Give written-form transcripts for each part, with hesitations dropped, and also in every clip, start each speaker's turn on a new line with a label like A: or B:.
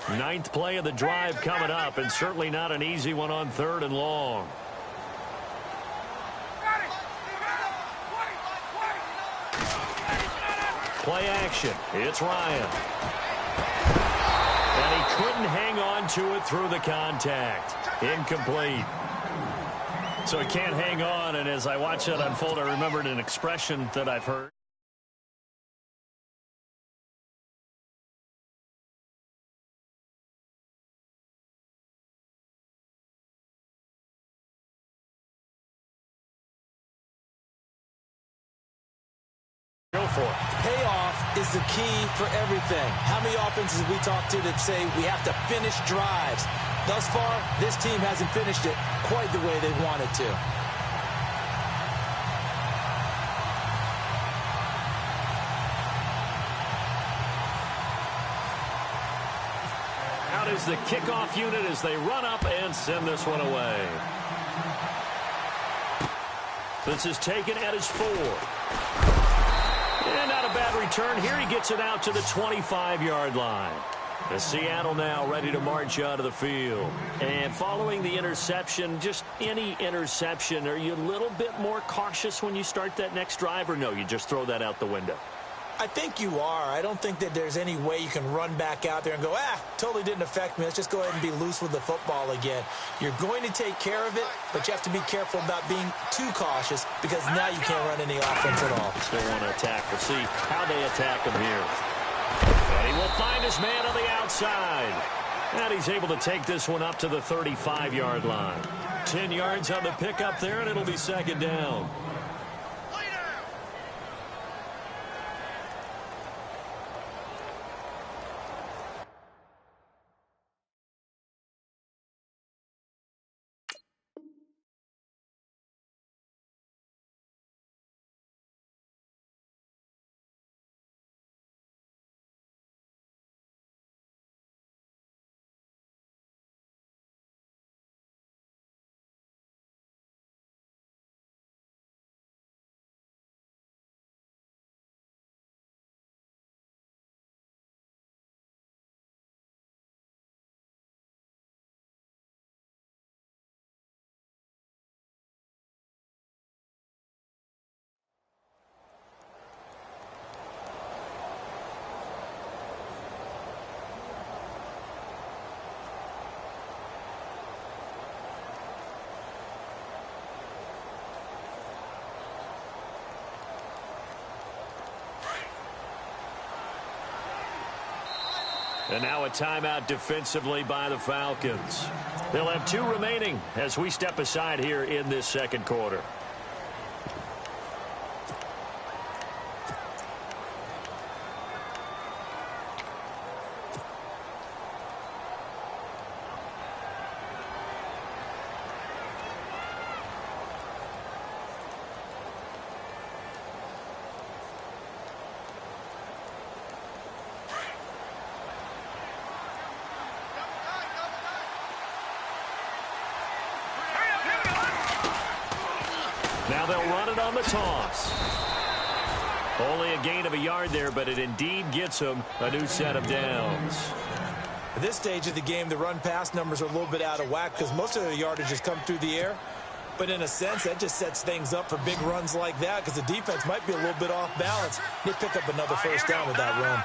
A: Ninth play of the drive coming up, and certainly not an easy one on 3rd and long. Play action. It's Ryan. And he couldn't hang on to it through the contact. Incomplete. So he can't hang on, and as I watch that unfold, I remembered an expression that I've heard.
B: Payoff is the key for everything. How many offenses have we talked to that say we have to finish drives? Thus far, this team hasn't finished it quite the way they wanted to.
A: Out is the kickoff unit as they run up and send this one away. This is taken at his 4. And not a bad return. Here he gets it out to the 25-yard line. The Seattle now ready to march out of the field. And following the interception, just any interception, are you a little bit more cautious when you start that next drive, or no, you just throw that out the window?
B: I think you are. I don't think that there's any way you can run back out there and go, totally didn't affect me. Let's just go ahead and be loose with the football again. You're going to take care of it, but you have to be careful about being too cautious because now you can't run any offense at all.
A: Still want to attack. We'll see how they attack him here. And he will find his man on the outside. And he's able to take this one up to the 35-yard line. 10 yards on the pickup there, and it'll be 2nd down. And now a timeout defensively by the Falcons. They'll have 2 remaining as we step aside here in this 2nd quarter. Now they'll run it on the toss. Only a gain of a yard there, but it indeed gets them a new set of downs.
B: At this stage of the game, the run-pass numbers are a little bit out of whack because most of the yardage has come through the air. But in a sense, that just sets things up for big runs like that because the defense might be a little bit off balance. They pick up another first down with that run.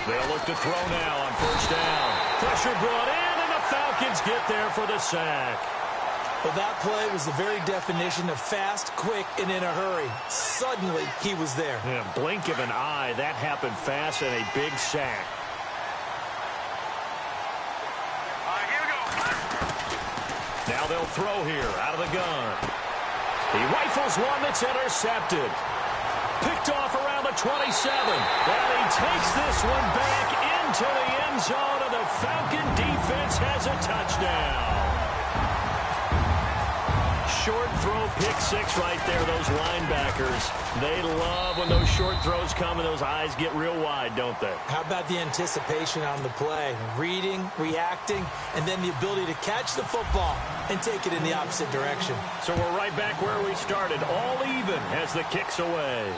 A: They'll look to throw now on 1st down. Pressure brought in, and the Falcons get there for the sack.
B: Well, that play was the very definition of fast, quick, and in a hurry. Suddenly, he was there.
A: Yeah, blink of an eye. That happened fast and a big sack. Now they'll throw here out of the gun. He rifles one that's intercepted. Picked off around the 27. And he takes this one back into the end zone, and the Falcon defense has a touchdown. Short throw, pick 6 right there. Those linebackers, they love when those short throws come and those eyes get real wide, don't they?
B: How about the anticipation on the play? Reading, reacting, and then the ability to catch the football and take it in the opposite direction.
A: So we're right back where we started, all even as the kick's away.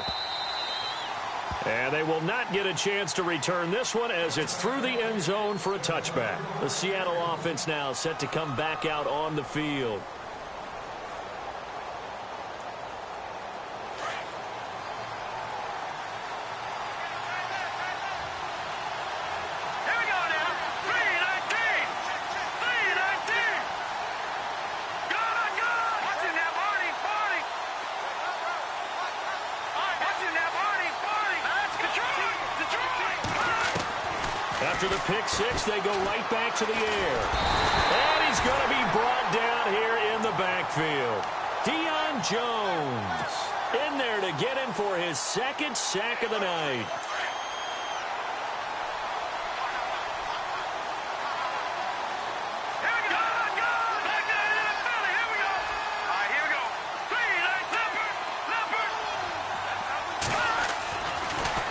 A: And they will not get a chance to return this one as it's through the end zone for a touchback. The Seattle offense now set to come back out on the field. After the pick six, they go right back to the air. And he's going to be brought down here in the backfield. Deion Jones in there to get him for his second sack of the night.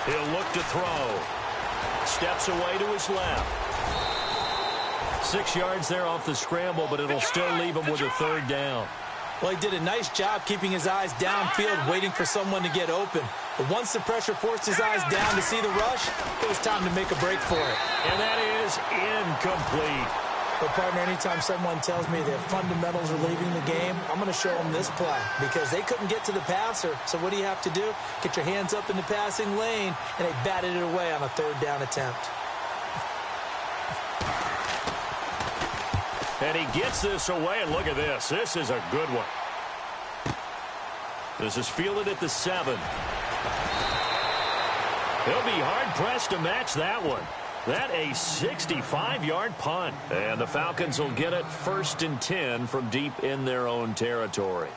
A: He'll look to throw. Steps away to his left. 6 yards there off the scramble, but it'll still leave him with a third down.
B: Well, he did a nice job keeping his eyes downfield, waiting for someone to get open. But once the pressure forced his eyes down to see the rush, it was time to make a break for it.
A: And that is incomplete.
B: But, partner, anytime someone tells me that fundamentals are leaving the game, I'm going to show them this play because they couldn't get to the passer. So what do you have to do? Get your hands up in the passing lane, and they batted it away on a third down attempt.
A: And he gets this away, and look at this. This is a good one. This is fielded at the 7. He'll be hard-pressed to match that one. That a 65-yard punt. And the Falcons will get it 1st and 10 from deep in their own territory.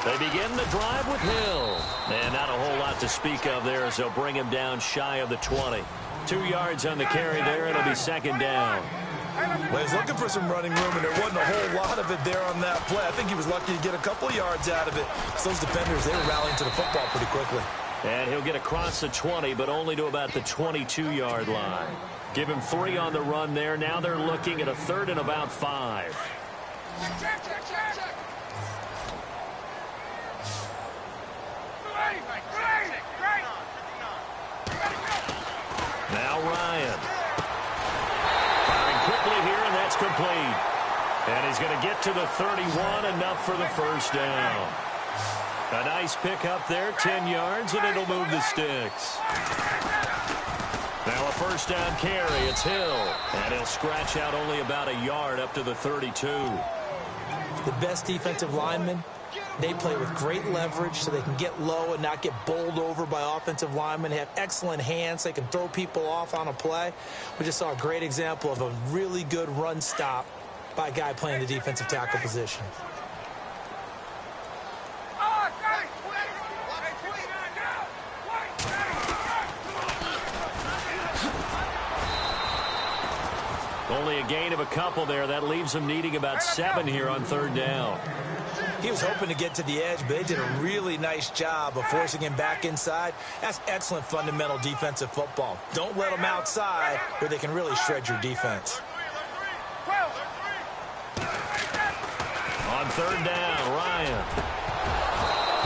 A: They begin the drive with Hill. And not a whole lot to speak of there as they'll bring him down shy of the 20. 2 yards on the carry there. It'll be second down.
C: Well, he's looking for some running room, and there wasn't a whole lot of it there on that play. I think he was lucky to get a couple yards out of it. So those defenders, they were rallying to the football pretty quickly.
A: And he'll get across the 20, but only to about the 22-yard line. Give him 3 on the run there. Now they're looking at a 3rd and about 5. Now Ryan. Firing quickly here, and that's complete. And he's going to get to the 31, enough for the first down. A nice pickup there, 10 yards, and it'll move the sticks. Now a first down carry, it's Hill. And he'll scratch out only about a yard up to the 32.
B: The best defensive linemen, they play with great leverage so they can get low and not get bowled over by offensive linemen. They have excellent hands. They can throw people off on a play. We just saw a great example of a really good run stop by a guy playing the defensive tackle position.
A: Only a gain of a couple there. That leaves them needing about 7 here on 3rd down.
B: He was hoping to get to the edge, but they did a really nice job of forcing him back inside. That's excellent fundamental defensive football. Don't let them outside where they can really shred your defense.
A: On 3rd down, Ryan.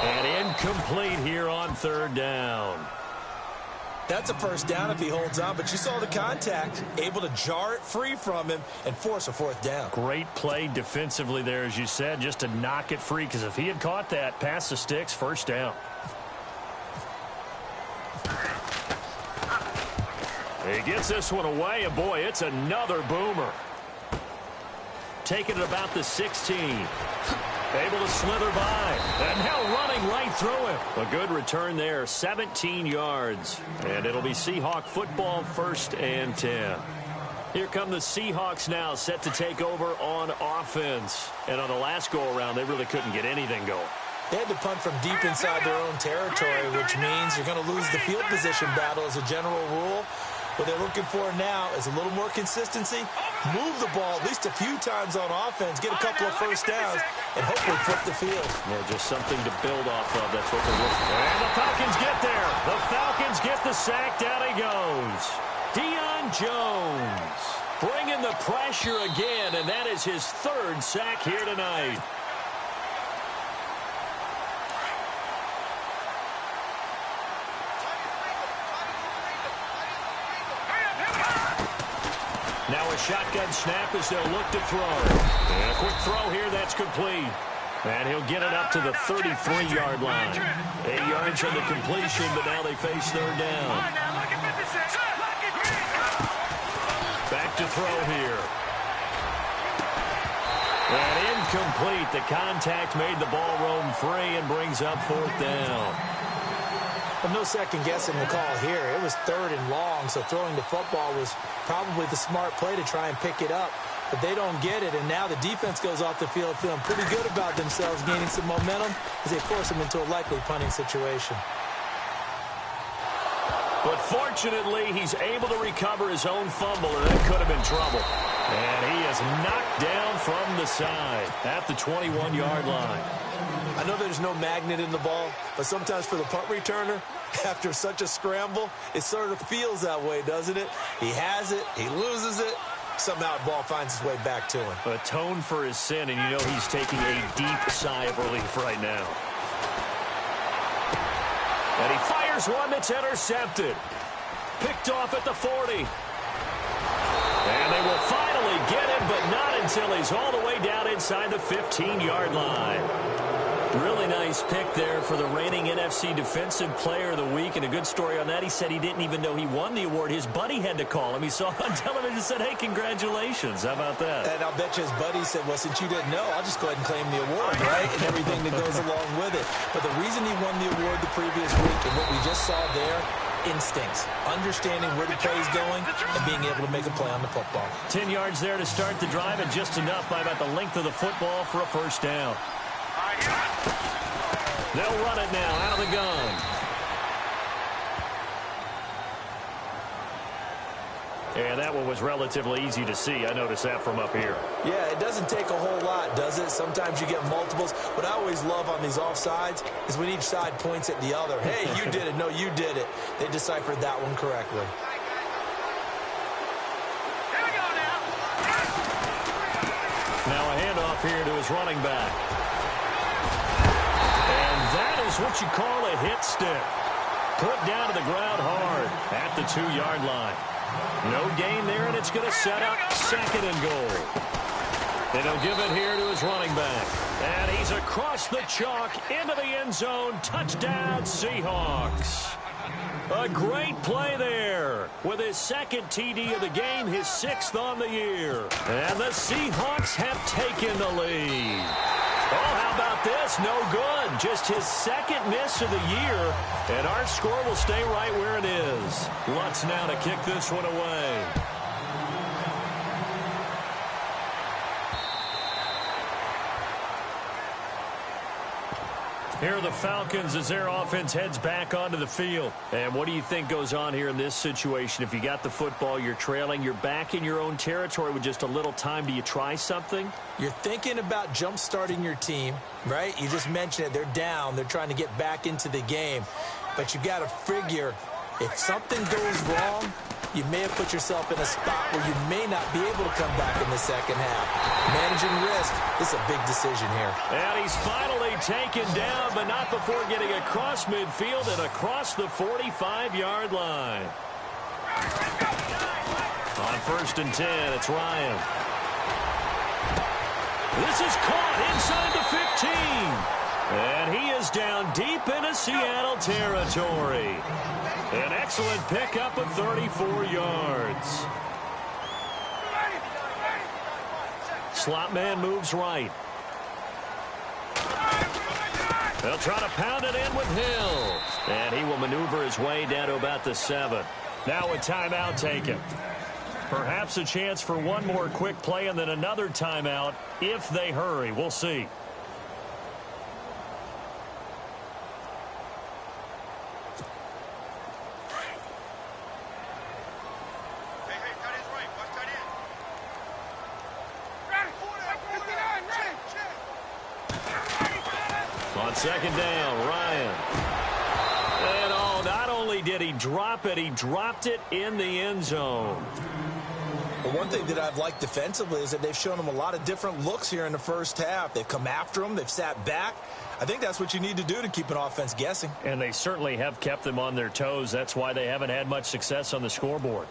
A: And incomplete here on 3rd down.
B: That's a first down if he holds on, but you saw the contact, able to jar it free from him and force a 4th down.
A: Great play defensively there, as you said, just to knock it free, because if he had caught that, past the sticks, first down. He gets this one away, and boy, it's another boomer. Taking it about the 16. Able to slither by. And now running right through him. A good return there, 17 yards. And it'll be Seahawk football, 1st and 10. Here come the Seahawks now, set to take over on offense. And on the last go-around, they really couldn't get anything going.
B: They had to punt from deep inside their own territory, which means you're going to lose the field position battle as a general rule. What they're looking for now is a little more consistency, move the ball at least a few times on offense, get a couple of first downs, and hopefully flip the field.
A: Yeah, just something to build off of. That's what they're looking for. And the Falcons get there. The Falcons get the sack. Down he goes. Deion Jones bringing the pressure again, and that is his third sack here tonight. Now a shotgun snap as they'll look to throw. And a quick throw here, that's complete. And he'll get it up to the 33-yard line. 8 yards on the completion, but now they face third down. Back to throw here. And incomplete. The contact made the ball roam free and brings up fourth down.
B: Well, no second guessing the call here. It was third and long, so throwing the football was probably the smart play to try and pick it up. But they don't get it, and now the defense goes off the field feeling pretty good about themselves, gaining some momentum as they force them into a likely punting situation.
A: But fortunately, he's able to recover his own fumble, and that could have been trouble. And he is knocked down from the side at the 21-yard line.
C: I know there's no magnet in the ball, but sometimes for the punt returner, after such a scramble, it sort of feels that way, doesn't it? He has it, he loses it, somehow the ball finds its way back to him.
A: Atone for his sin, and you know he's taking a deep sigh of relief right now. And he fires one that's intercepted. Picked off at the 40. And they will finally get him, but not until he's all the way down inside the 15-yard line. Really nice pick there for the reigning NFC Defensive Player of the Week. And a good story on that, he said he didn't even know he won the award. His buddy had to call him. He saw it on television and said, hey, congratulations. How about that?
C: And I'll bet you his buddy said, well, since you didn't know, I'll just go ahead and claim the award, right? And everything that goes along with it. But the reason he won the award the previous week and what we just saw there, instincts, understanding where the play is going and being able to make a play on the football.
A: 10 yards there to start the drive, and just enough by about the length of the football for a first down. They'll run it now out of the gun. And that one was relatively easy to see. I noticed that from up here.
C: Yeah, it doesn't take a whole lot, does it? Sometimes you get multiples. What I always love on these offsides is when each side points at the other. Hey, you did it. No, you did it. They deciphered that one correctly.
D: Here we go now.
A: Now a handoff here to his running back. And that is what you call a hit stick. Put down to the ground hard at the 2-yard line. No gain there, and it's going to set up second and goal. And he'll give it here to his running back. And he's across the chalk into the end zone. Touchdown, Seahawks. A great play there with his second TD of the game, his 6th on the year. And the Seahawks have taken the lead. Oh, how about this? No good. Just his second miss of the year. And our score will stay right where it is. Lutz now to kick this one away. Here are the Falcons as their offense heads back onto the field. And what do you think goes on here in this situation? If you got the football, you're trailing, you're back in your own territory with just a little time. Do you try something?
B: You're thinking about jump-starting your team, right? You just mentioned it. They're down. They're trying to get back into the game. But you got to figure if something goes wrong, you may have put yourself in a spot where you may not be able to come back in the second half. Managing risk is a big decision here.
A: And he's finally taken down, but not before getting across midfield and across the 45-yard line. On 1st and 10, it's Ryan. This is caught inside the 15. And he is down deep into Seattle territory. An excellent pickup of 34 yards. Slot man moves right. They'll try to pound it in with Hill. And he will maneuver his way down to about the 7. Now a timeout taken. Perhaps a chance for one more quick play and then another timeout if they hurry. We'll see. On second down, Ryan. And not only did he drop it, he dropped it in the end zone.
B: Well, one thing that I've liked defensively is that they've shown him a lot of different looks here in the first half. They've come after him. They've sat back. I think that's what you need to do to keep an offense guessing.
A: And they certainly have kept them on their toes. That's why they haven't had much success on the scoreboard.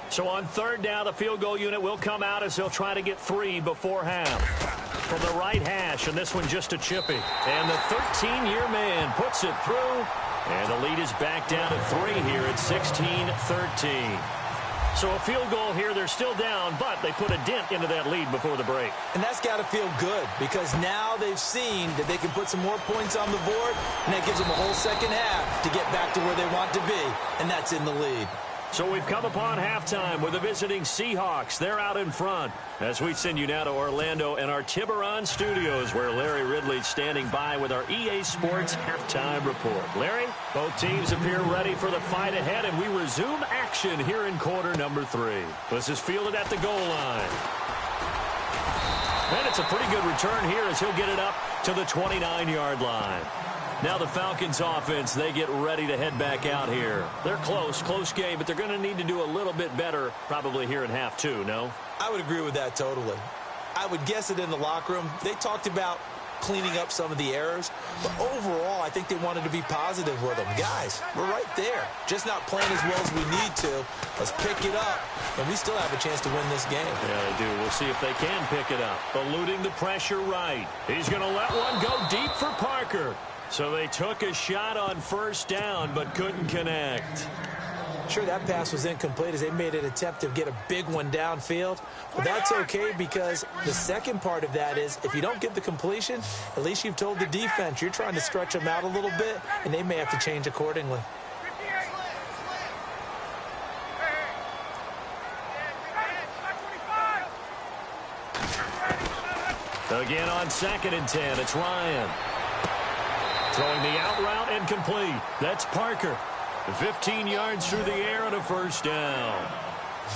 A: So on third down, the field goal unit will come out as they'll try to get 3 before half. From the right hash, and this one just a chippy. And the 13-year man puts it through. And the lead is back down to 3 here at 16-13. So a field goal here, they're still down, but they put a dent into that lead before the break.
B: And that's got to feel good because now they've seen that they can put some more points on the board, and that gives them a whole second half to get back to where they want to be, and that's in the lead.
A: So we've come upon halftime with the visiting Seahawks. They're out in front as we send you now to Orlando and our Tiburon studios where Larry Ridley's standing by with our EA Sports halftime report. Larry, both teams appear ready for the fight ahead, and we resume action here in quarter number 3. This is fielded at the goal line. And it's a pretty good return here as he'll get it up to the 29-yard line. Now the Falcons offense, they get ready to head back out here. They're close game, but they're going to need to do a little bit better probably here in half 2, no?
B: I would agree with that totally. I would guess it in the locker room. They talked about cleaning up some of the errors, but overall I think they wanted to be positive with them. Guys, we're right there. Just not playing as well as we need to. Let's pick it up, and we still have a chance to win this game.
A: Yeah, they do. We'll see if they can pick it up. Eluding the pressure right. He's going to let one go deep for Parker. So they took a shot on first down, but couldn't connect.
B: Sure, that pass was incomplete as they made an attempt to get a big one downfield. But that's okay because the second part of that is if you don't get the completion, at least you've told the defense you're trying to stretch them out a little bit, and they may have to change accordingly.
A: Again on 2nd and 10, it's Ryan. Throwing the out route incomplete. That's Parker. 15 yards through the air and a first down.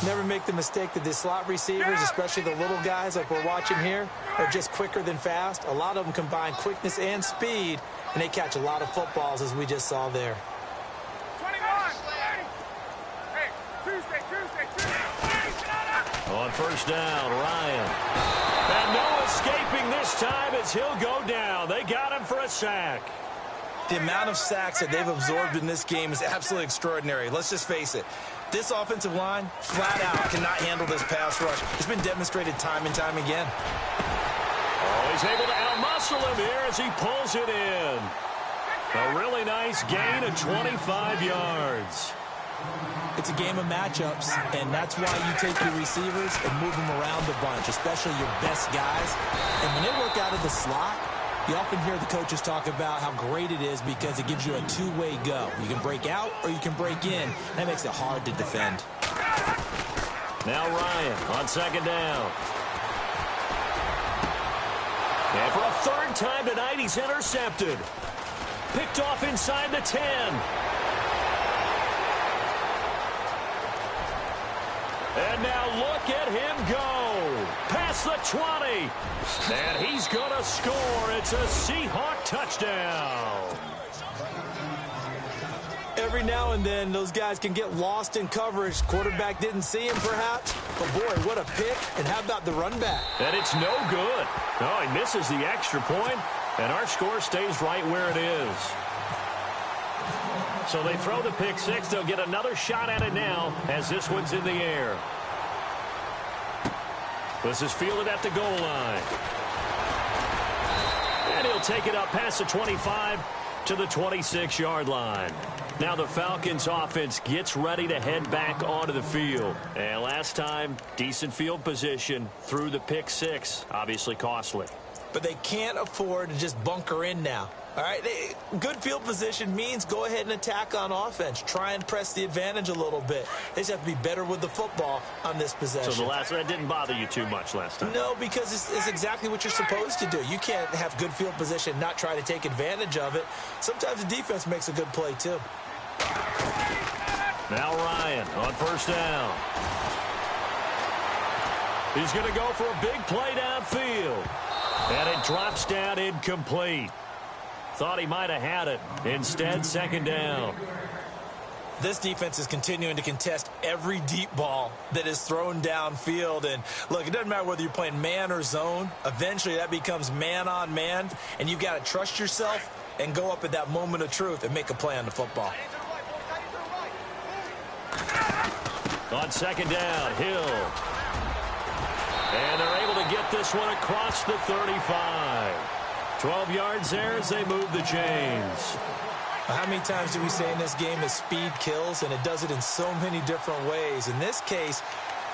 B: Never make the mistake that the slot receivers, especially the little guys like we're watching here, are just quicker than fast. A lot of them combine quickness and speed, and they catch a lot of footballs as we just saw there.
A: On first down, Ryan. And no escaping this time as he'll go down. They got him for a sack.
B: The amount of sacks that they've absorbed in this game is absolutely extraordinary. Let's just face it. This offensive line, flat out, cannot handle this pass rush. It's been demonstrated time and time again.
A: Oh, he's able to outmuscle him here as he pulls it in. A really nice gain of 25 yards.
B: It's a game of matchups, and that's why you take your receivers and move them around a bunch, especially your best guys. And when they work out of the slot, you often hear the coaches talk about how great it is because it gives you a two-way go. You can break out or you can break in. That makes it hard to defend.
A: Now Ryan on 2nd down. And for a 3rd time tonight, he's intercepted. Picked off inside the 10. And now look at him go. Past the 20. And he's going to score. It's a Seahawk touchdown.
B: Every now and then, those guys can get lost in coverage. Quarterback didn't see him, perhaps. But, boy, what a pick. And how about the run back?
A: And it's no good. Oh, he misses the extra point, and our score stays right where it is. So they throw the pick six. They'll get another shot at it now as this one's in the air. This is fielded at the goal line. And he'll take it up past the 25 to the 26-yard line. Now the Falcons offense gets ready to head back onto the field. And last time, decent field position through the pick six. Obviously costly.
B: But they can't afford to just bunker in now. All right, good field position means go ahead and attack on offense. Try and press the advantage a little bit. They just have to be better with the football on this possession.
A: So that didn't bother you too much last time?
B: No, because it's exactly what you're supposed to do. You can't have good field position and not try to take advantage of it. Sometimes the defense makes a good play, too.
A: Now Ryan on first down. He's going to go for a big play downfield. And it drops down incomplete. Thought he might have had it. Instead, second down.
B: This defense is continuing to contest every deep ball that is thrown downfield. And, look, it doesn't matter whether you're playing man or zone. Eventually, that becomes man on man. And you've got to trust yourself and go up at that moment of truth and make a play on the football.
A: On second down, Hill. And they're able to get this one across the 35. 12 yards there as they move the chains.
B: How many times do we say in this game that speed kills, and it does it in so many different ways? In this case,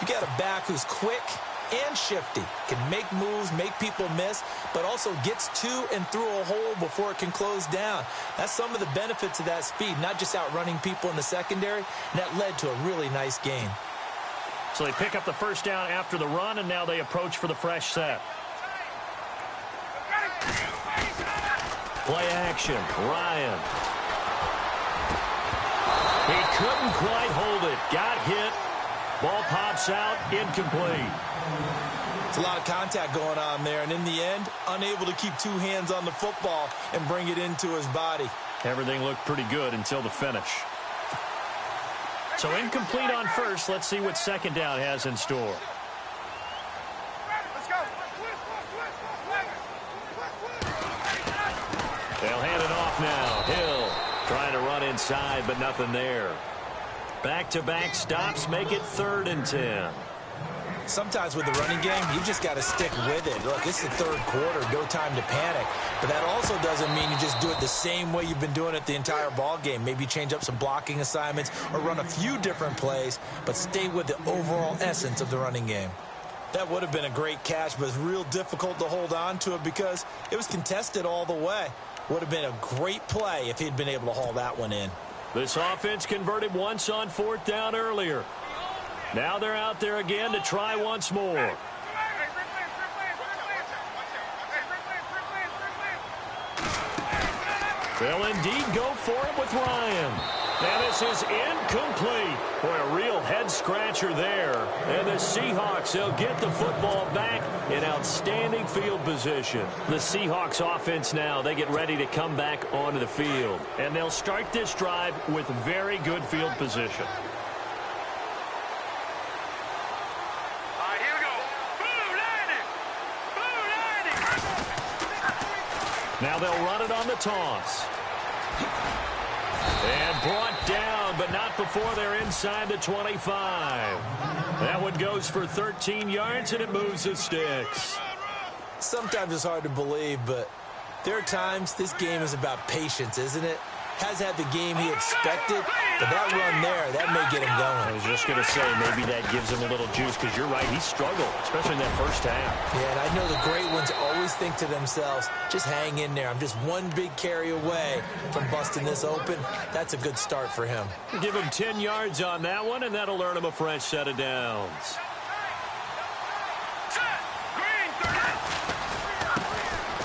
B: you got a back who's quick and shifty, can make moves, make people miss, but also gets to and through a hole before it can close down. That's some of the benefits of that speed, not just outrunning people in the secondary, and that led to a really nice gain.
A: So they pick up the first down after the run, and now they approach for the fresh set. Play action, Ryan. He couldn't quite hold it. Got hit. Ball pops out, incomplete.
B: It's a lot of contact going on there, and in the end, unable to keep two hands on the football and bring it into his body.
A: Everything looked pretty good until the finish. So incomplete on first. Let's see what second down has in store. They'll hand it off now. Hill trying to run inside, but nothing there. Back-to-back stops make it 3rd and 10.
B: Sometimes with the running game, you just got to stick with it. Look, it's the third quarter, no time to panic. But that also doesn't mean you just do it the same way you've been doing it the entire ball game. Maybe change up some blocking assignments or run a few different plays, but stay with the overall essence of the running game. That would have been a great catch, but it's real difficult to hold on to it because it was contested all the way. Would have been a great play if he'd been able to haul that one in.
A: This offense converted once on 4th down earlier. Now they're out there again to try once more. They'll indeed go for it with Ryan. And this is incomplete. Boy, a real head-scratcher there. And the Seahawks, they'll get the football back in outstanding field position. The Seahawks offense now, they get ready to come back onto the field. And they'll start this drive with very good field position. Now they'll run it on the toss. And brought down, but not before they're inside the 25. That one goes for 13 yards, and it moves the sticks.
B: Sometimes it's hard to believe, but there are times this game is about patience, isn't it? Has had the game he expected, but that run there, that may get him going.
A: I was just going to say, maybe that gives him a little juice, because you're right, he struggled, especially in that first half.
B: Yeah, and I know the great ones always think to themselves, just hang in there. I'm just one big carry away from busting this open. That's a good start for him.
A: Give him 10 yards on that one, and that'll earn him a fresh set of downs.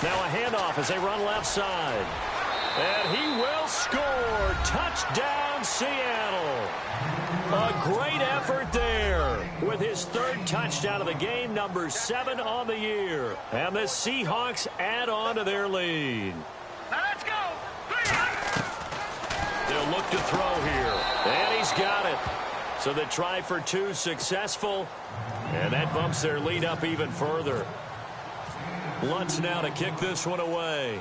A: Now a handoff as they run left side. And he will score. Touchdown, Seattle. A great effort there with his 3rd touchdown of the game, number 7 on the year. And the Seahawks add on to their lead.
D: Now let's go.
A: They'll look to throw here. And he's got it. So the try for 2 successful. And that bumps their lead up even further. Lutz now to kick this one away.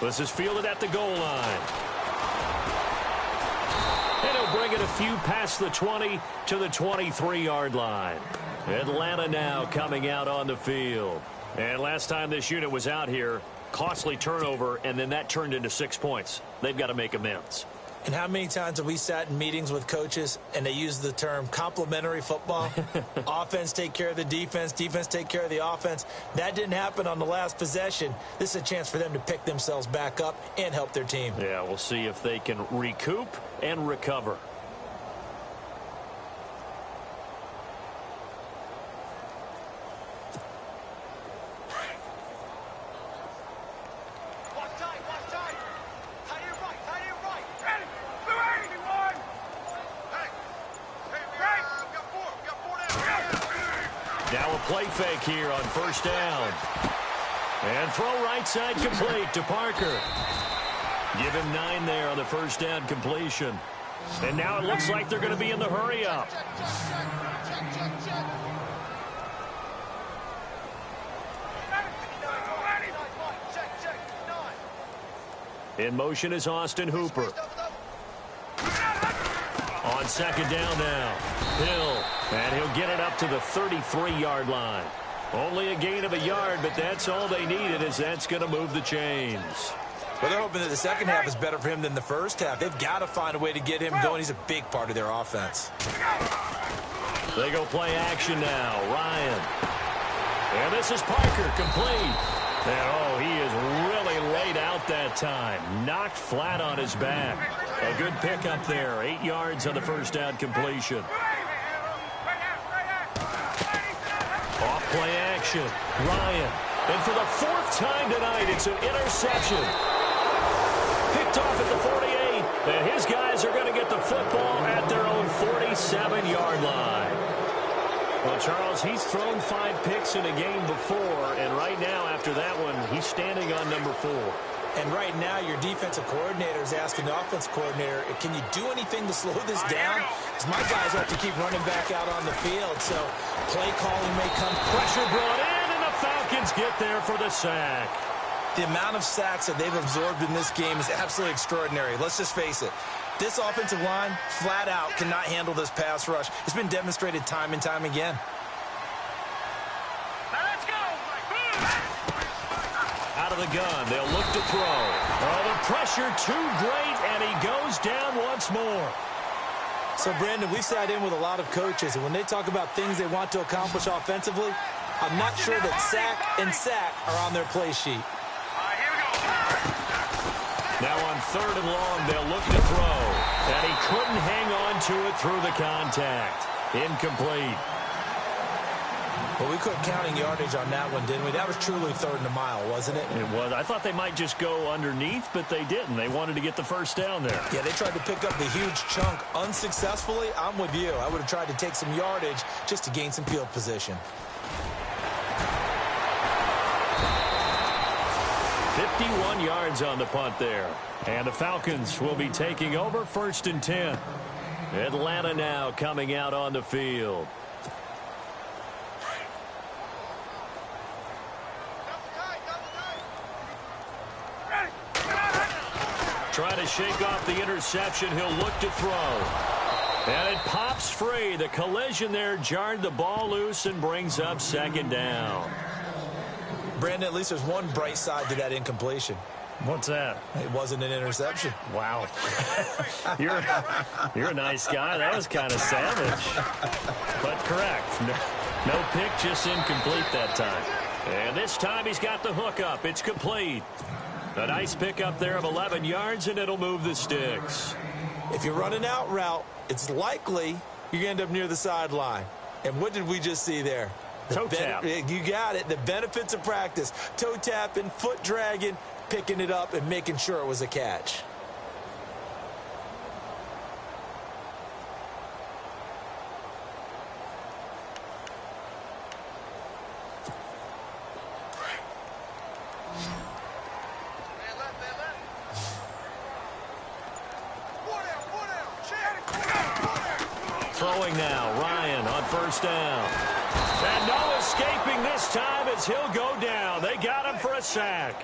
A: This is fielded at the goal line. And he'll bring it a few past the 20 to the 23-yard line. Atlanta now coming out on the field. And last time this unit was out here, costly turnover, and then that turned into 6 points. They've got to make amends.
B: And how many times have we sat in meetings with coaches and they use the term complementary football? Offense take care of the defense, defense take care of the offense. That didn't happen on the last possession. This is a chance for them to pick themselves back up and help their team.
A: Yeah, we'll see if they can recoup and recover. play fake here on first down. And throw right side complete to Parker. Give him 9 there on the first down completion. And now it looks like they're going to be in the hurry-up. In motion is Austin Hooper. On second down now, Hill. And he'll get it up to the 33-yard line. Only a gain of a yard, but that's all they needed, as that's going to move the chains.
B: Well, they're hoping that the second half is better for him than the first half. They've got to find a way to get him going. He's a big part of their offense.
A: They go play action now. Ryan. And this is Parker, complete. And, oh, he is really laid out that time. Knocked flat on his back. A good pickup there. 8 yards on the first down completion. Off play action. Ryan. And for the 4th time tonight, it's an interception. Picked off at the 48. And his guys are going to get the football at their own 47-yard line. Well, Charles, he's thrown 5 picks in a game before, and right now, after that one, he's standing on number 4.
B: And right now, your defensive coordinator is asking the offense coordinator, can you do anything to slow this down? Because my guys have to keep running back out on the field, so play calling may come.
A: Pressure brought in, and the Falcons get there for the sack.
B: The amount of sacks that they've absorbed in this game is absolutely extraordinary. Let's just face it. This offensive line, flat out, cannot handle this pass rush. It's been demonstrated time and time again.
A: Let's go. Out of the gun, they'll look to throw. Oh, the pressure too great, and he goes down once more.
B: So, Brandon, we sat in with a lot of coaches, and when they talk about things they want to accomplish offensively, I'm not sure that sack and sack are on their play sheet.
A: Now on 3rd and long, they'll look to throw. And he couldn't hang on to it through the contact. Incomplete.
B: Well, we quit counting yardage on that one, didn't we? That was truly 3rd and a mile, wasn't it?
A: It was. I thought they might just go underneath, but they didn't. They wanted to get the first down there.
B: Yeah, they tried to pick up the huge chunk unsuccessfully. I'm with you. I would have tried to take some yardage just to gain some field position.
A: 51 yards on the punt there. And the Falcons will be taking over 1st and 10. Atlanta now coming out on the field. Trying to shake off the interception. He'll look to throw. And it pops free. The collision there jarred the ball loose and brings up 2nd down.
B: Brandon, at least there's one bright side to that incompletion.
A: What's that?
B: It wasn't an interception.
A: Wow. You're a nice guy. That was kind of savage. But correct. No pick, just incomplete that time. And this time he's got the hook up. It's complete. A nice pickup there of 11 yards, and it'll move the sticks.
B: If you're running out route, it's likely you're going to end up near the sideline. And what did we just see there?
A: Toe tap.
B: You got it. The benefits of practice. Toe tapping, foot dragging, picking it up, and making sure it was a catch.
A: Throwing now, Ryan on 1st down. And no escaping this time as he'll go down. They got him for a sack.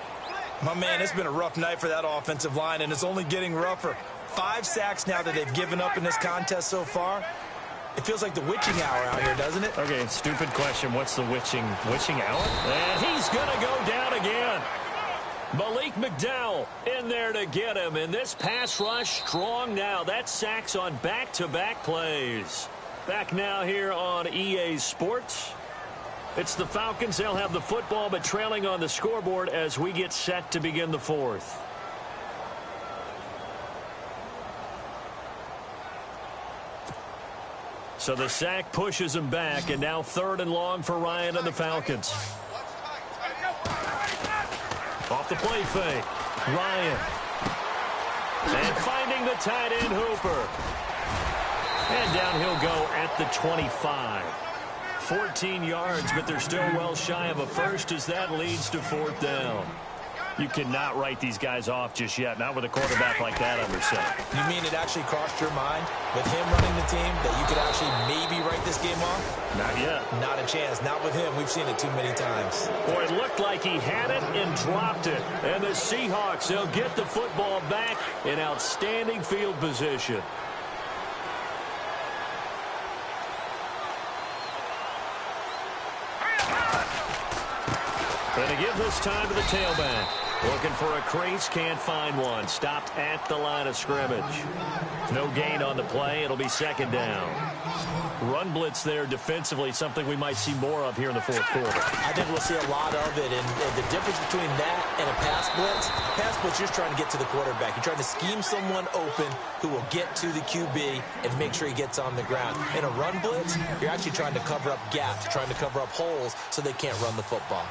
B: My man, it's been a rough night for that offensive line, and it's only getting rougher. 5 sacks now that they've given up in this contest so far. It feels like the witching hour out here, doesn't it?
A: Okay, stupid question. What's the witching hour? And he's going to go down again. Malik McDowell in there to get him. And this pass rush strong now. That's sacks on back-to-back plays. Back now here on EA Sports. It's the Falcons. They'll have the football, but trailing on the scoreboard as we get set to begin the 4th. So the sack pushes him back, and now 3rd and long for Ryan and the Falcons. Off the play fake. Ryan. And finding the tight end, Hooper. And down he'll go at the 25. 14 yards, but they're still well shy of a first as that leads to 4th down. You cannot write these guys off just yet, not with a quarterback like that under center.
B: You mean it actually crossed your mind with him running the team that you could actually maybe write this game off?
A: Not yet.
B: Not a chance. Not with him. We've seen it too many times.
A: Boy, it looked like he had it and dropped it. And the Seahawks, they'll get the football back in outstanding field position. And to give this time to the tailback. Looking for a crease, can't find one. Stopped at the line of scrimmage. No gain on the play. It'll be 2nd down. Run blitz there defensively, something we might see more of here in the 4th quarter.
B: I think we'll see a lot of it. And the difference between that and a pass blitz, you're just trying to get to the quarterback. You're trying to scheme someone open who will get to the QB and make sure he gets on the ground. In a run blitz, you're actually trying to cover up gaps, trying to cover up holes so they can't run the football.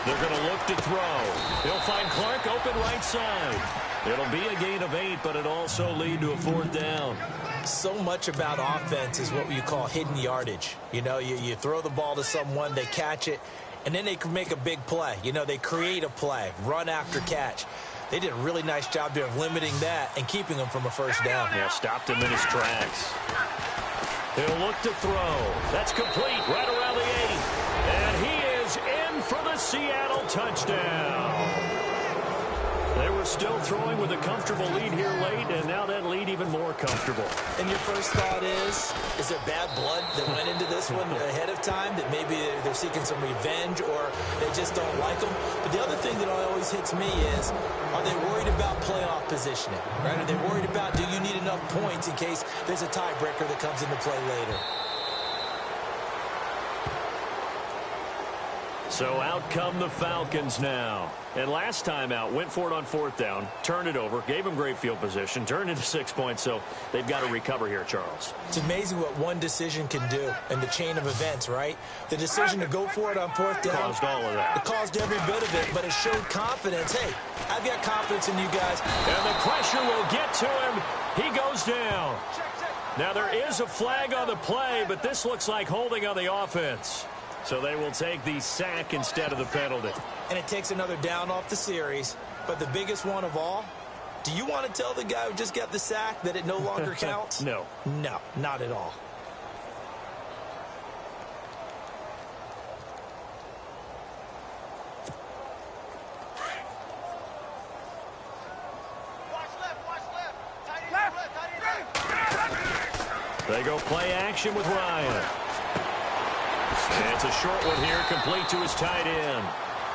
A: They're going to look to throw. He'll find Clark open right side. It'll be a gain of 8, but it'll also lead to a 4th down.
B: So much about offense is what you call hidden yardage. You know, you throw the ball to someone, they catch it, and then they can make a big play. You know, they create a play, run after catch. They did a really nice job there of limiting that and keeping him from a first down.
A: Yeah, stopped him in his tracks. He'll look to throw. That's complete right around the 8. And he is in for the Seattle touchdown. They were still throwing with a comfortable lead here late, and now that lead even more comfortable.
B: And your first thought is there bad blood that went into this one ahead of time, that maybe they're seeking some revenge or they just don't like them? But the other thing that always hits me is, are they worried about playoff positioning? Right? Are they worried about, do you need enough points in case there's a tiebreaker that comes into play later?
A: So out come the Falcons now. And last time out, went for it on 4th down, turned it over, gave them great field position, turned into 6 points, so they've got to recover here, Charles.
B: It's amazing what one decision can do in the chain of events, right? The decision to go for it on 4th down.
A: Caused all of that.
B: It caused every bit of it, but it showed confidence. Hey, I've got confidence in you guys.
A: And the pressure will get to him. He goes down. Now there is a flag on the play, but this looks like holding on the offense. So they will take the sack instead of the penalty.
B: And it takes another down off the series. But the biggest one of all, do you want to tell the guy who just got the sack that it no longer counts?
A: No.
B: No, not at all.
A: They go play action with Ryan. And it's a short one here, complete to his tight end.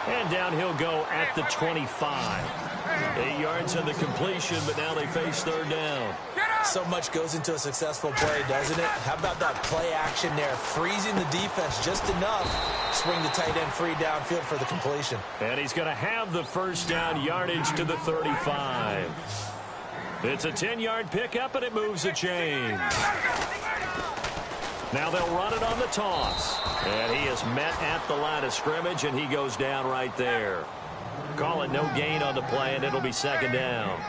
A: And down he'll go at the 25. 8 yards on the completion, but now they face 3rd down.
B: So much goes into a successful play, doesn't it? How about that play action there? Freezing the defense just enough. Swing the tight end free downfield for the completion.
A: And he's going to have the first down, yardage to the 35. It's a 10-yard pickup, and it moves the chains. Now they'll run it on the toss. And he is met at the line of scrimmage, and he goes down right there. Call it no gain on the play, and it'll be 2nd down.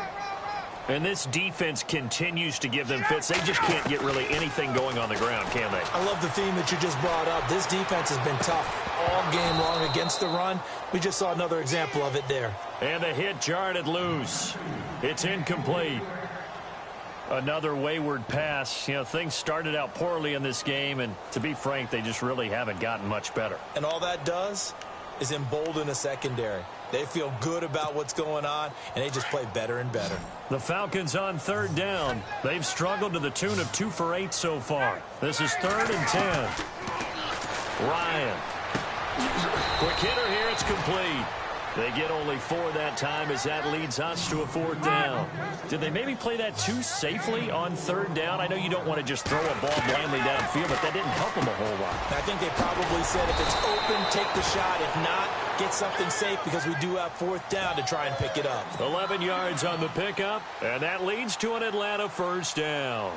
A: And this defense continues to give them fits. They just can't get really anything going on the ground, can they?
B: I love the theme that you just brought up. This defense has been tough all game long against the run. We just saw another example of it there.
A: And the hit jarred it loose. It's incomplete. Another wayward pass. You know, things started out poorly in this game, and to be frank, they just really haven't gotten much better.
B: And all that does is embolden a secondary. They feel good about what's going on, and they just play better and better.
A: The Falcons on 3rd down. They've struggled to the tune of 2 for 8 so far. This is 3rd and 10. Ryan. Quick hitter here. It's complete. They get only 4 that time as that leads us to a 4th down. Did they maybe play that too safely on 3rd down? I know you don't want to just throw a ball blindly downfield, but that didn't help them a whole lot.
B: I think they probably said if it's open, take the shot. If not, get something safe because we do have 4th down to try and pick it up.
A: 11 yards on the pickup, and that leads to an Atlanta first down.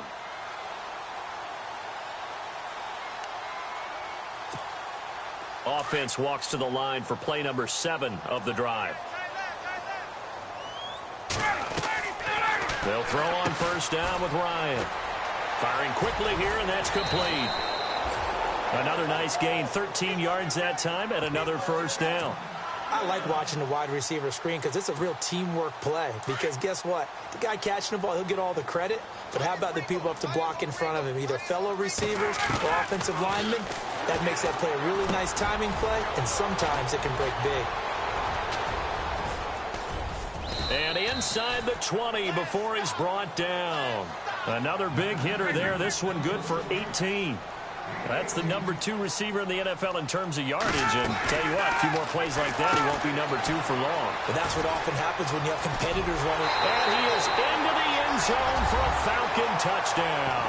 A: Offense walks to the line for play number 7 of the drive. They'll throw on first down with Ryan. Firing quickly here, and that's complete. Another nice gain, 13 yards that time, and another first down.
B: I like watching the wide receiver screen because it's a real teamwork play. Because guess what? The guy catching the ball, he'll get all the credit. But how about the people up to block in front of him, either fellow receivers or offensive linemen? That makes that play a really nice timing play, and sometimes it can break big.
A: And inside the 20 before he's brought down. Another big hitter there. This one good for 18. That's the number 2 receiver in the NFL in terms of yardage. And tell you what, a few more plays like that, he won't be number 2 for long.
B: But that's what often happens when you have competitors running.
A: And he is into the end zone for a Falcon touchdown.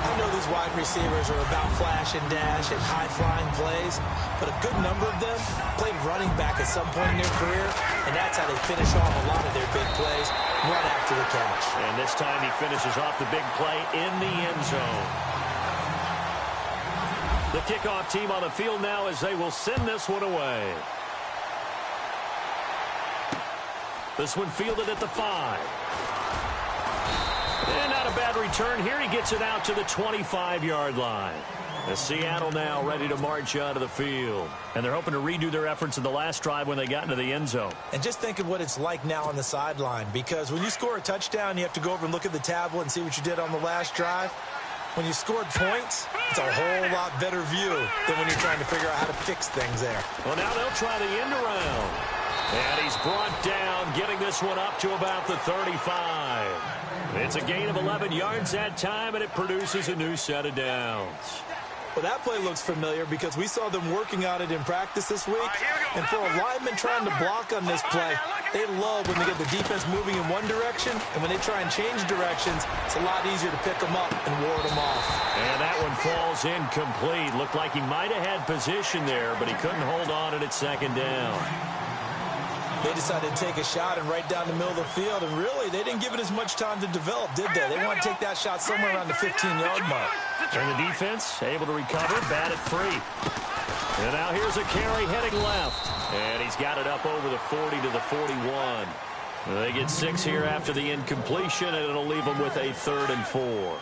B: I know these wide receivers are about flash and dash and high-flying plays, but a good number of them played running back at some point in their career, and that's how they finish off a lot of their big plays, run after the catch.
A: And this time he finishes off the big play in the end zone. The kickoff team on the field now as they will send this one away. This one fielded at the 5. And not a bad return here. He gets it out to the 25-yard line. The Seattle now ready to march out of the field. And they're hoping to redo their efforts in the last drive when they got into the end zone.
B: And just think of what it's like now on the sideline. Because when you score a touchdown, you have to go over and look at the tablet and see what you did on the last drive. When you scored points, it's a whole lot better view than when you're trying to figure out how to fix things there.
A: Well, now they'll try the end around. And he's brought down, getting this one up to about the 35. It's a gain of 11 yards that time, and it produces a new set of downs.
B: Well, that play looks familiar because we saw them working on it in practice this week. And for a lineman trying to block on this play, they love when they get the defense moving in one direction. And when they try and change directions, it's a lot easier to pick them up and ward them off.
A: And that one falls incomplete. Looked like he might have had position there, but he couldn't hold on at second down.
B: They decided to take a shot and right down the middle of the field. And really, they didn't give it as much time to develop, did they? They want to take that shot somewhere around the 15-yard mark.
A: And the defense able to recover, bat it free. And now here's a carry heading left. And he's got it up over the 40 to the 41. They get 6 here after the incompletion, and it'll leave them with a 3rd and 4.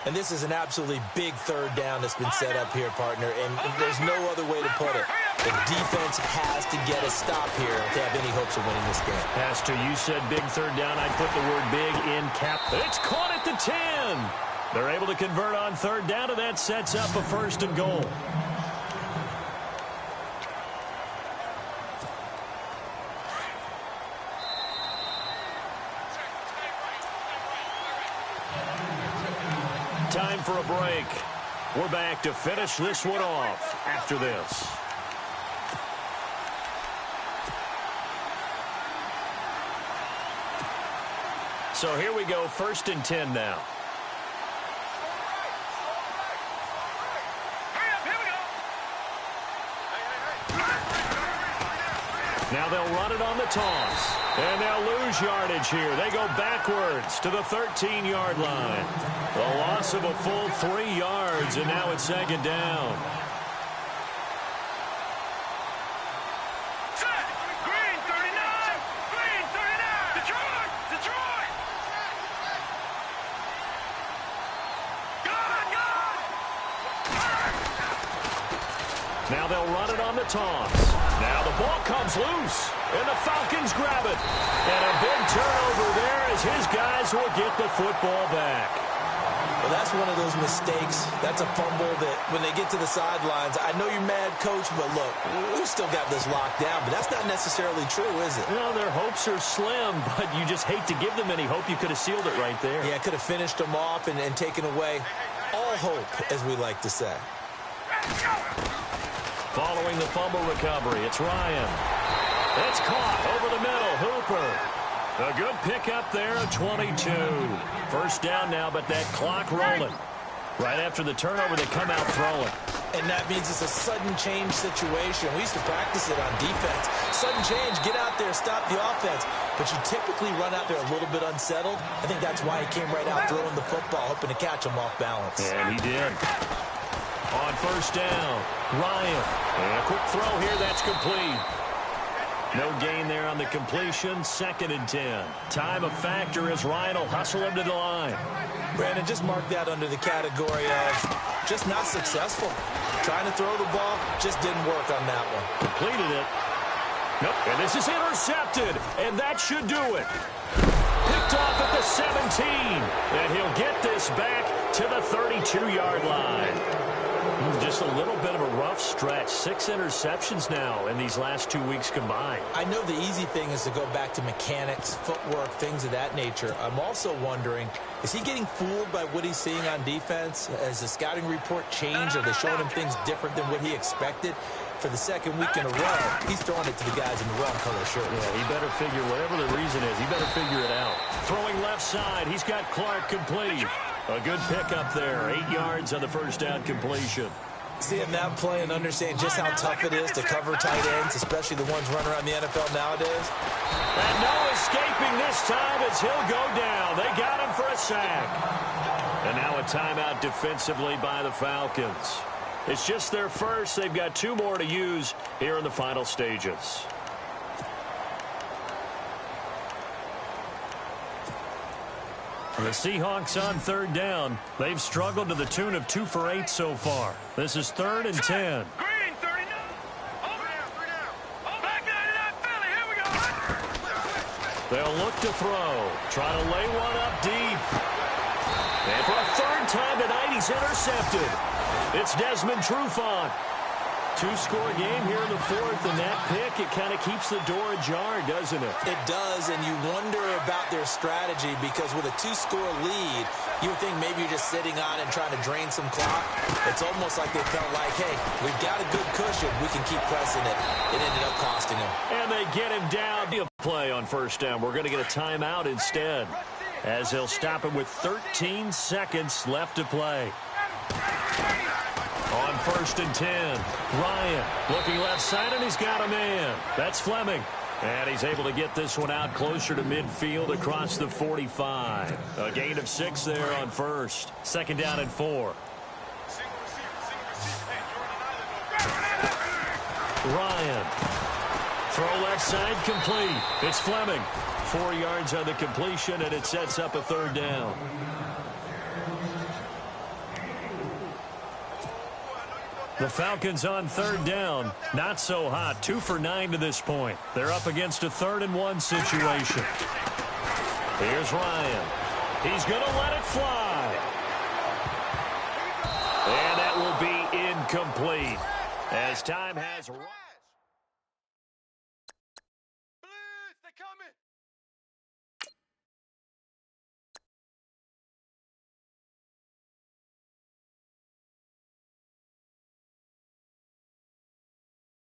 B: And this is an absolutely big third down that's been set up here, partner. And there's no other way to put it. The defense has to get a stop here if they have any hopes of winning this game.
A: Pastor, you said big third down. I'd put the word big in cap. It's caught at the 10. They're able to convert on third down, and that sets up a 1st and goal. Time for a break. We're back to finish this one off after this. So here we go, 1st and 10 now. Now they'll run it on the toss. And they'll lose yardage here. They go backwards to the 13-yard line. The loss of a full 3 yards, and now it's 2nd down.
D: Green 39! Green 39! Detroit! Detroit!
A: Now they'll run it on the toss. Now the ball comes loose, and the Falcons grab it. And a big turnover there as his guys will get the football back.
B: Well, that's one of those mistakes. That's a fumble that when they get to the sidelines, I know you're mad, Coach, but look, we've still got this locked down. But that's not necessarily true, is it?
A: Well, their hopes are slim, but you just hate to give them any hope. You could have sealed it right there.
B: Yeah, could have finished them off and taken away all hope, as we like to say.
A: Following the fumble recovery, it's Ryan. It's caught over the middle. Hooper. A good pickup there at 22. 1st down now, but that clock rolling. Right after the turnover, they come out throwing.
B: And that means it's a sudden change situation. We used to practice it on defense. Sudden change, get out there, stop the offense. But you typically run out there a little bit unsettled. I think that's why he came right out throwing the football, hoping to catch him off balance.
A: And he did. On 1st down, Ryan. And a quick throw here, that's complete. No gain there on the completion. 2nd and 10. Time a factor as Ryan will hustle him to the line.
B: Brandon, just mark that under the category of just not successful. Trying to throw the ball, just didn't work on that one.
A: Completed it. Nope. And this is intercepted, and that should do it. Picked off at the 17, and he'll get this back to the 32-yard line. Just a little bit of a rough stretch. 6 interceptions now in these last 2 weeks combined.
B: I know the easy thing is to go back to mechanics, footwork, things of that nature. I'm also wondering, is he getting fooled by what he's seeing on defense? Has the scouting report changed? Are they showing him things different than what he expected? For the 2nd week in a row, he's throwing it to the guys in the wrong color shirt.
A: Yeah, he better figure, whatever the reason is, he better figure it out. Throwing left side, he's got Clark complete. A good pickup there, 8 yards on the first down completion.
B: Seeing that play and understanding just how tough it is to cover tight ends, especially the ones running around the NFL nowadays.
A: And no escaping this time as he'll go down. They got him for a sack. And now a timeout defensively by the Falcons. It's just their first. They've got 2 more to use here in the final stages. The Seahawks on 3rd down. They've struggled to the tune of 2 for 8 so far. This is 3rd and 10.
D: Green, 39. Over there. Back 99, Philly. Here we go.
A: They'll look to throw. Try to lay one up deep. And for a 3rd time tonight, he's intercepted. It's Desmond Trufant. 2-score game here in the 4th, and that pick, it kind of keeps the door ajar, doesn't it?
B: It does, and you wonder about their strategy because with a 2-score lead, you would think maybe you're just sitting on it and trying to drain some clock. It's almost like they felt like, hey, we've got a good cushion. We can keep pressing it. It ended up costing them.
A: And they get him down. Play on 1st down. We're going to get a timeout instead as he'll stop him with 13 seconds left to play. On 1st and 10, Ryan looking left side, and he's got a man. That's Fleming. And he's able to get this one out closer to midfield across the 45. A gain of 6 there on 1st. 2nd down and 4. Ryan. Throw left side complete. It's Fleming. 4 yards on the completion, and it sets up a 3rd down. The Falcons on 3rd down. Not so hot. 2 for 9 to this point. They're up against a 3rd and 1 situation. Here's Ryan. He's going to let it fly. And that will be incomplete as time has run.